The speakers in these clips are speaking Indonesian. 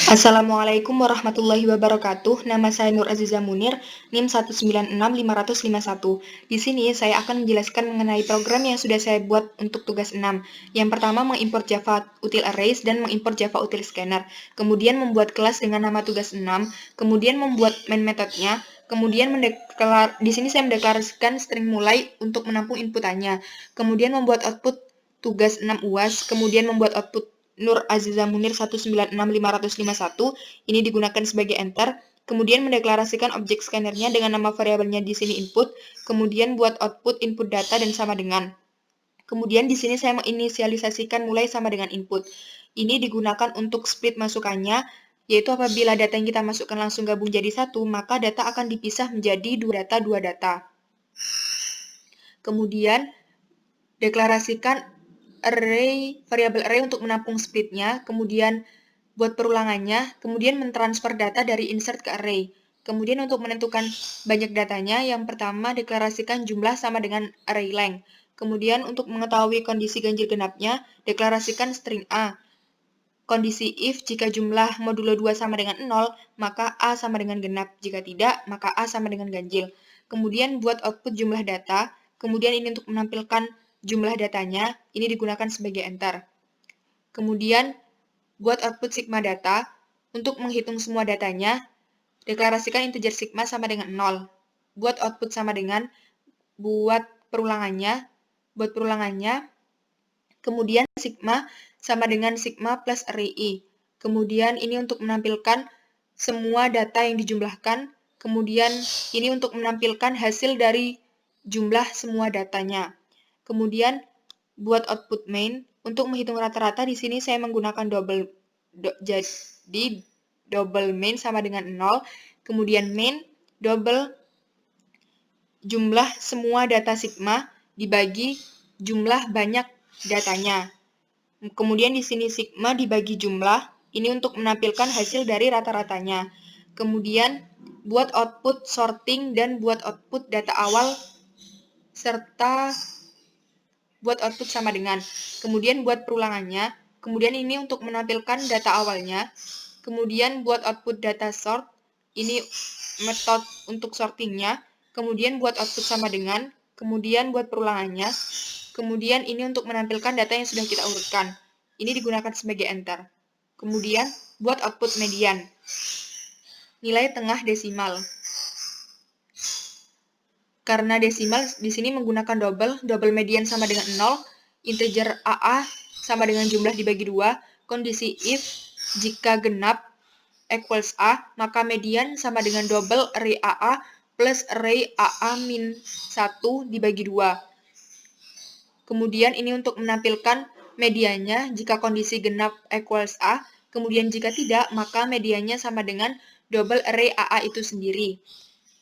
Assalamualaikum warahmatullahi wabarakatuh. Nama saya Nur Aziza Munir, NIM 1965551. Di sini saya akan menjelaskan mengenai program yang sudah saya buat untuk tugas 6. Yang pertama, mengimport Java Util Arrays dan mengimport Java Util Scanner. Kemudian membuat kelas dengan nama tugas 6. Kemudian membuat main metodenya. Kemudian di sini saya mendeklarasikan string mulai untuk menampung inputannya. Kemudian membuat output tugas 6 UAS. Kemudian membuat output Nur Aziza Munir 1965551 ini digunakan sebagai enter, kemudian mendeklarasikan objek scannernya dengan nama variabelnya di sini input, kemudian buat output input data dan sama dengan. Kemudian di sini saya menginisialisasikan mulai sama dengan input. Ini digunakan untuk split masukannya, yaitu apabila data yang kita masukkan langsung gabung jadi satu, maka data akan dipisah menjadi dua data. Kemudian deklarasikan variabel array untuk menampung splitnya, kemudian buat perulangannya, kemudian mentransfer data dari insert ke array. Kemudian untuk menentukan banyak datanya, yang pertama deklarasikan jumlah sama dengan array length. Kemudian untuk mengetahui kondisi ganjil genapnya, deklarasikan string A. Kondisi if jika jumlah modulo 2 sama dengan 0, maka A sama dengan genap. Jika tidak, maka A sama dengan ganjil. Kemudian buat output jumlah data, kemudian ini untuk menampilkan jumlah datanya, ini digunakan sebagai enter. Kemudian, buat output sigma data, untuk menghitung semua datanya, deklarasikan integer sigma sama dengan 0. Buat output sama dengan, buat perulangannya, kemudian sigma sama dengan sigma plus array i. Kemudian ini untuk menampilkan semua data yang dijumlahkan, kemudian ini untuk menampilkan hasil dari jumlah semua datanya. Kemudian buat output main, untuk menghitung rata-rata di sini saya menggunakan jadi double main sama dengan 0, kemudian main double jumlah semua data sigma dibagi jumlah banyak datanya. Kemudian di sini sigma dibagi jumlah, ini untuk menampilkan hasil dari rata-ratanya. Kemudian buat output sorting dan buat output data awal serta buat output sama dengan. Kemudian buat perulangannya, kemudian ini untuk menampilkan data awalnya. Kemudian buat output data sort, ini metode untuk sortingnya. Kemudian buat output sama dengan, kemudian buat perulangannya. Kemudian ini untuk menampilkan data yang sudah kita urutkan. Ini digunakan sebagai enter. Kemudian buat output median. Nilai tengah desimal. Karena desimal di sini menggunakan double median sama dengan 0, integer AA sama dengan jumlah dibagi 2, kondisi if jika genap equals A, maka median sama dengan double array AA plus array AA min 1 dibagi 2. Kemudian ini untuk menampilkan medianya jika kondisi genap equals A, kemudian jika tidak, maka medianya sama dengan double array AA itu sendiri.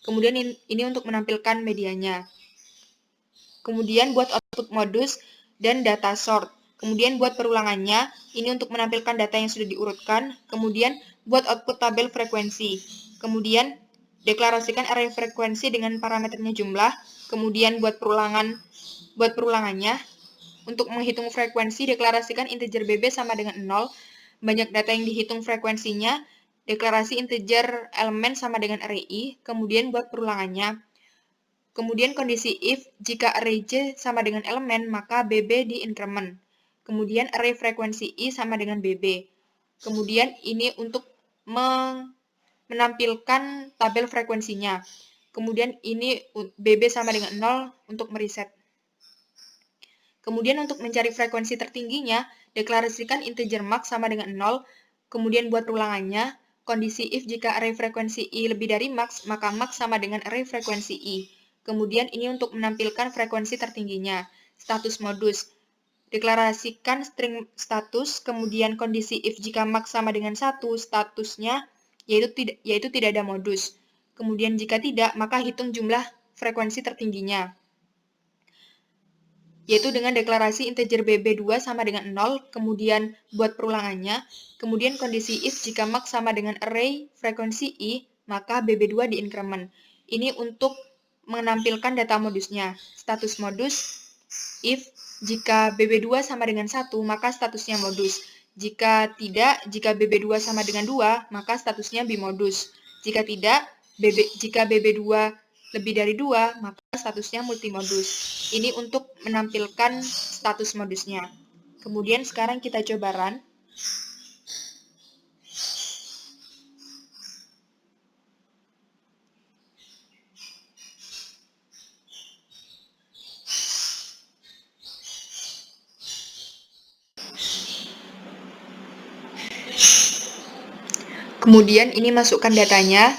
Kemudian ini untuk menampilkan medianya. Kemudian buat output modus dan data sort. Kemudian buat perulangannya, ini untuk menampilkan data yang sudah diurutkan. Kemudian buat output tabel frekuensi. Kemudian deklarasikan array frekuensi dengan parameternya jumlah. Kemudian buat perulangannya, untuk menghitung frekuensi, deklarasikan integer BB sama dengan 0. Banyak data yang dihitung frekuensinya, deklarasi integer elemen sama dengan array i, kemudian buat perulangannya. Kemudian kondisi if, jika array j sama dengan elemen, maka BB di increment. Kemudian array frekuensi i sama dengan BB. Kemudian ini untuk menampilkan tabel frekuensinya. Kemudian ini BB sama dengan 0 untuk mereset. Kemudian untuk mencari frekuensi tertingginya, deklarasikan integer max sama dengan 0. Kemudian buat perulangannya, kondisi if jika array frekuensi i lebih dari max, maka max sama dengan array frekuensi i. Kemudian ini untuk menampilkan frekuensi tertingginya. Status modus. Deklarasikan string status, kemudian kondisi if jika max sama dengan 1, statusnya yaitu tidak ada modus. Kemudian jika tidak, maka hitung jumlah frekuensi tertingginya, yaitu dengan deklarasi integer BB2 sama dengan 0, kemudian buat perulangannya, kemudian kondisi if jika max sama dengan array frekuensi i, maka BB2 di increment. Ini untuk menampilkan data modusnya. Status modus, if jika BB2 sama dengan 1, maka statusnya modus. Jika tidak, jika BB2 sama dengan 2, maka statusnya bimodus. Jika tidak, jika BB2 lebih dari 2, maka statusnya multimodus. Ini untuk menampilkan status modusnya. Kemudian sekarang kita coba run. Kemudian ini masukkan datanya.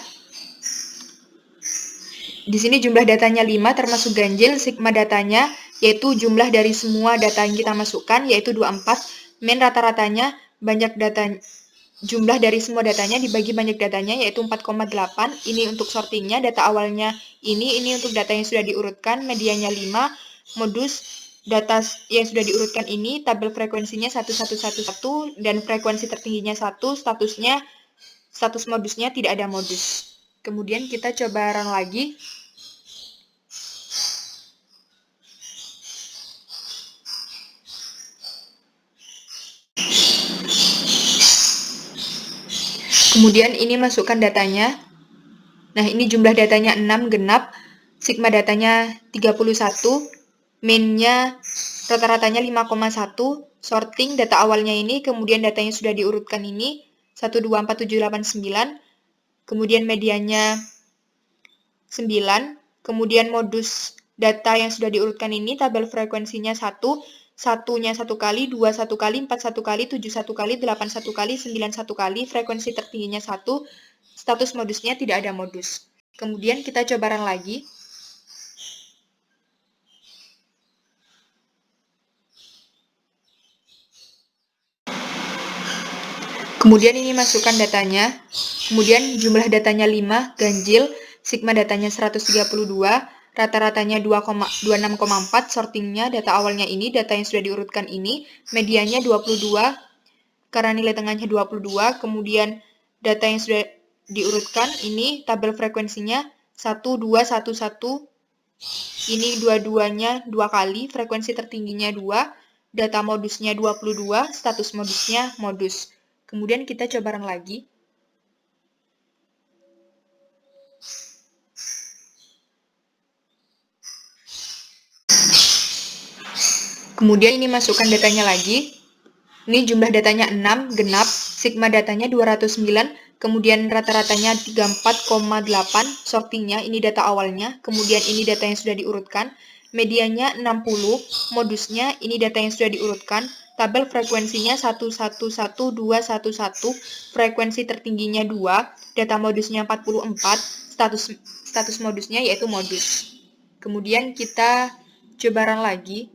Di sini jumlah datanya 5 termasuk ganjil, sigma datanya yaitu jumlah dari semua data yang kita masukkan yaitu 24. Min rata-ratanya banyak data, jumlah dari semua datanya dibagi banyak datanya yaitu 4,8. Ini untuk sortingnya, data awalnya ini untuk data yang sudah diurutkan, medianya 5, modus data yang sudah diurutkan ini, tabel frekuensinya 1111 dan frekuensi tertingginya 1, status modusnya tidak ada modus. Kemudian kita coba run lagi. Kemudian ini masukkan datanya. Nah, ini jumlah datanya 6 genap, sigma datanya 31, min-nya rata-ratanya 5,1, sorting data awalnya ini, kemudian data yang sudah diurutkan ini 124789, kemudian medianya 9, kemudian modus data yang sudah diurutkan ini, tabel frekuensinya 1, satunya 1 kali, 2 1 kali, 4 1 kali, 7 1 kali, 8 1 kali, 9 1 kali, frekuensi tertingginya 1, status modusnya tidak ada modus. Kemudian kita coba run lagi. Kemudian ini masukkan datanya. Kemudian jumlah datanya 5, ganjil, sigma datanya 132, rata-ratanya 26,4, sortingnya data awalnya ini, data yang sudah diurutkan ini, medianya 22, karena nilai tengahnya 22, kemudian data yang sudah diurutkan ini, tabel frekuensinya 1211, ini dua-duanya 2 kali, frekuensi tertingginya 2, data modusnya 22, status modusnya modus. Kemudian kita coba run lagi. Kemudian ini masukkan datanya lagi. Ini jumlah datanya 6, genap, sigma datanya 209, kemudian rata-ratanya 34,8, sortingnya ini data awalnya, kemudian ini data yang sudah diurutkan, medianya 60, modusnya ini data yang sudah diurutkan, tabel frekuensinya 111211, frekuensi tertingginya 2, data modusnya 44, status modusnya yaitu modus. Kemudian kita coba run lagi.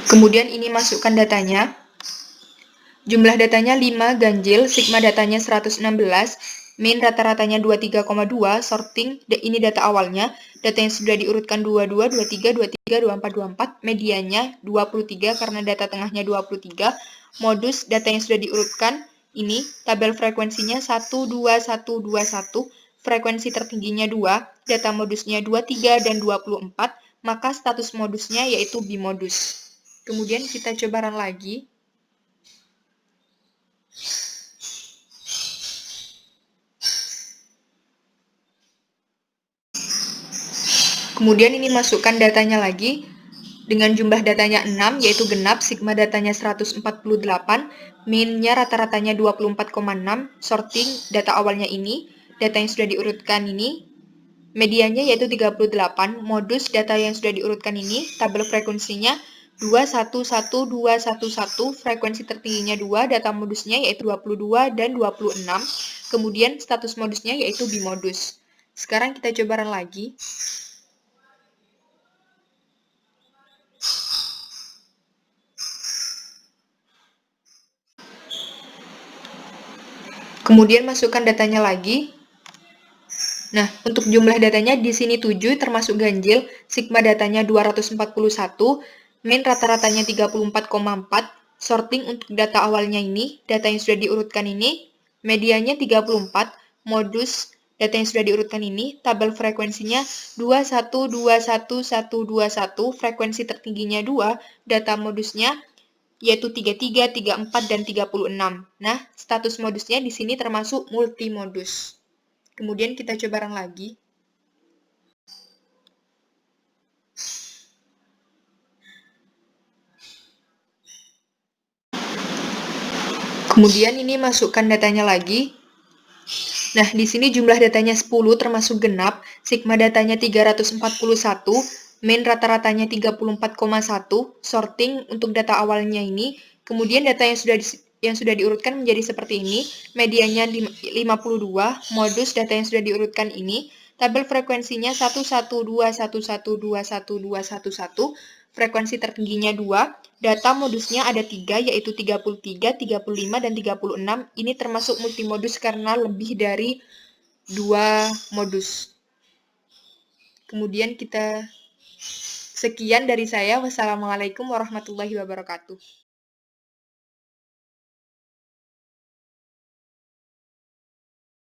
Kemudian ini masukkan datanya. Jumlah datanya 5, ganjil, sigma datanya 116, min rata-ratanya 23,2, sorting, ini data awalnya, data yang sudah diurutkan 22, 23, 23, 24, 24, medianya 23 karena data tengahnya 23, modus data yang sudah diurutkan, ini tabel frekuensinya 12121, frekuensi tertingginya 2, data modusnya 23 dan 24, maka status modusnya yaitu bimodus. Kemudian kita coba run lagi. Kemudian ini masukkan datanya lagi. Dengan jumlah datanya 6, yaitu genap, sigma datanya 148, min-nya rata-ratanya 24,6, sorting data awalnya ini, data yang sudah diurutkan ini, medianya yaitu 38, modus data yang sudah diurutkan ini, tabel frekuensinya 211211, frekuensi tertingginya 2, data modusnya yaitu 22 dan 26, kemudian status modusnya yaitu bimodus. Sekarang kita coba run lagi. Kemudian masukkan datanya lagi. Nah, untuk jumlah datanya di sini 7 termasuk ganjil, sigma datanya 241, min rata-ratanya 34,4, sorting untuk data awalnya ini, data yang sudah diurutkan ini, medianya 34, modus data yang sudah diurutkan ini, tabel frekuensinya 2121121, frekuensi tertingginya 2, data modusnya yaitu 33, 34, dan 36. Nah, status modusnya di sini termasuk multimodus. Kemudian kita coba run lagi. Kemudian ini masukkan datanya lagi. Nah, di sini jumlah datanya 10 termasuk genap, sigma datanya 341, main rata-ratanya 34,1, sorting untuk data awalnya ini, kemudian data yang sudah diurutkan menjadi seperti ini, medianya 52, modus data yang sudah diurutkan ini, tabel frekuensinya 112112121, frekuensi tertingginya 2, data modusnya ada 3, yaitu 33, 35, dan 36. Ini termasuk multimodus karena lebih dari 2 modus. Kemudian sekian dari saya. Wassalamualaikum warahmatullahi wabarakatuh.